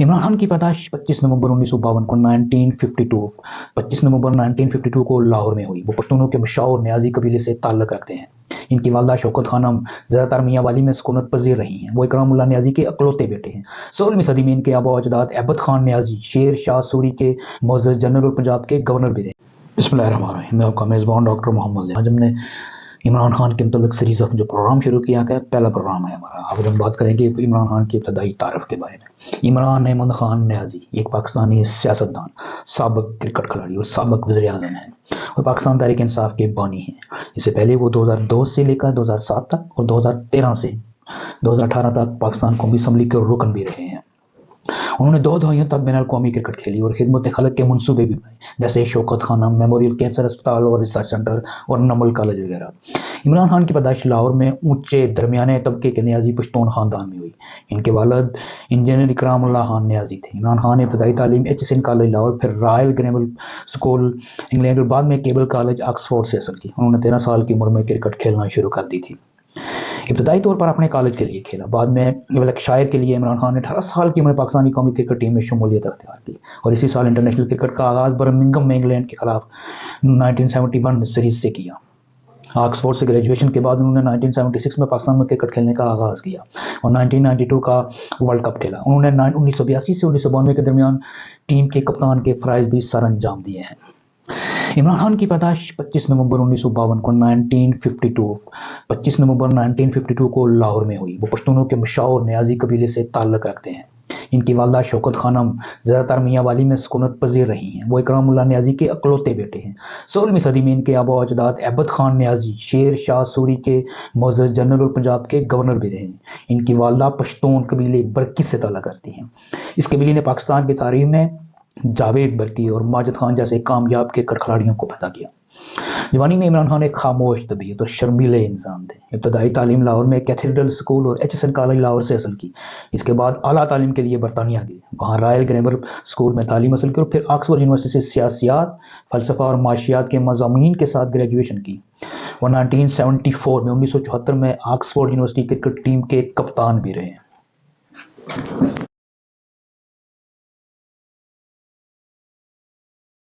عمران خان کی پیدائش 25 نومبر 1952 کو 25 نومبر 1952 کو لاہور میں ہوئی۔ وہ پشتونوں کے مشاور نیازی قبیلے سے تعلق رکھتے ہیں۔ ان کی والدہ شوکت خانم زیادہ تر میاں والی میں سکونت پذیر رہی ہیں۔ وہ اکرام اللہ نیازی کے اکلوتے بیٹے ہیں۔ 16ویں صدی میں ان کے آبا و اجداد ایبٹ خان نیازی شیر شاہ سوری کے معزز جنرل اور پنجاب کے گورنر بھی رہے۔ بسم اللہ الرحمن الرحیم۔ میں آپ کا میزبان ڈاکٹر محمد۔ آج ہم نے عمران خان کے متعلق سیریز آف جو پروگرام شروع کیا ہے، پہلا پروگرام ہے ہمارا۔ آج ہم بات کریں گے عمران خان کی ابتدائی تعارف کے بارے میں۔ عمران احمد خان نیازی ایک پاکستانی سیاستدان، سابق کرکٹ کھلاڑی اور سابق وزیر اعظم ہیں اور پاکستان تحریک انصاف کے بانی ہیں۔ اس سے پہلے وہ 2002 سے لے کر 2007 تک اور 2013 سے 2018 تک پاکستان قومی اسمبلی کے رکن بھی رہے ہیں۔ انہوں نے 2 دہائیوں تک بین الاقوامی کرکٹ کھیلی اور خدمت خلق کے منصوبے بھی بنائے، جیسے شوکت خانم میموریل کینسر اسپتال اور ریسرچ سینٹر اور نمل کالج وغیرہ۔ عمران خان کی پیدائش لاہور میں اونچے درمیانے طبقے کے نیازی پشتون خاندان میں ہوئی۔ ان کے والد انجینئر اکرام اللہ خان نیازی تھے۔ عمران خان نے ابتدائی تعلیم HSN کالج لاہور، پھر رائل گریمل اسکول انگلینڈ اور بعد میں کیبل کالج آکسفورڈ سے حاصل کی۔ انہوں نے 13 سال کی عمر میں کرکٹ کھیلنا شروع کر دی تھی۔ ابتدائی طور پر اپنے کالج کے لیے کھیلا، بعد میں ولکشائر کے لیے عمران خان نے 18 سال کی عمر میں پاکستانی قومی کرکٹ ٹیم میں شمولیت اختیار کی اور اسی سال انٹرنیشنل کرکٹ کا آغاز برمنگھم میں انگلینڈ کے خلاف 1971 سیریز سے کیا۔ آکسفورڈ سے گریجویشن کے بعد انہوں نے 1976 میں پاکستان میں کرکٹ کھیلنے کا آغاز کیا اور 1992 کا ورلڈ کپ کھیلا۔ انہوں نے 1982 سے 1992 کے درمیان ٹیم کے کپتان کے فرائض بھی سر انجام دیے ہیں۔ عمران خان کی پیدائش 25 نومبر 1952 کو 25 نومبر 1952 کو لاہور میں ہوئی۔ وہ پشتونوں کے مشاور نیازی قبیلے سے تعلق رکھتے ہیں۔ ان کی والدہ شوکت خانم زیادہ تر میاں والی میں سکونت پذیر رہی ہیں۔ وہ اکرام اللہ نیازی کے اکلوتے بیٹے ہیں۔ 16ویں صدی میں ان کے آبا و اجداد ایبٹ خان نیازی شیر شاہ سوری کے معزز جنرل اور پنجاب کے گورنر بھی رہے ہیں۔ ان کی والدہ پشتون قبیلے برکی سے تعلق رکھتی ہیں۔ اس قبیلے نے پاکستان کی تاریخ میں جاوید برکی اور ماجد خان جیسے کامیاب کرکٹ کھلاڑیوں کو پیدا کیا۔ جوانی میں عمران خان ایک خاموش طبیعت اور شرمیلے انسان تھے۔ ابتدائی تعلیم لاہور میں کیتھیڈرل اسکول اور HSN کالج لاہور سے حاصل کی۔ اس کے بعد اعلیٰ تعلیم کے لیے برطانیہ گئے، وہاں رائل گریمر اسکول میں تعلیم حاصل کی اور پھر آکسفورڈ یونیورسٹی سے سیاسیات، فلسفہ اور معاشیات کے مضامین کے ساتھ گریجویشن کی۔ وہ 1974 میں آکسفورڈ یونیورسٹی کرکٹ ٹیم کے کپتان بھی رہے ہیں۔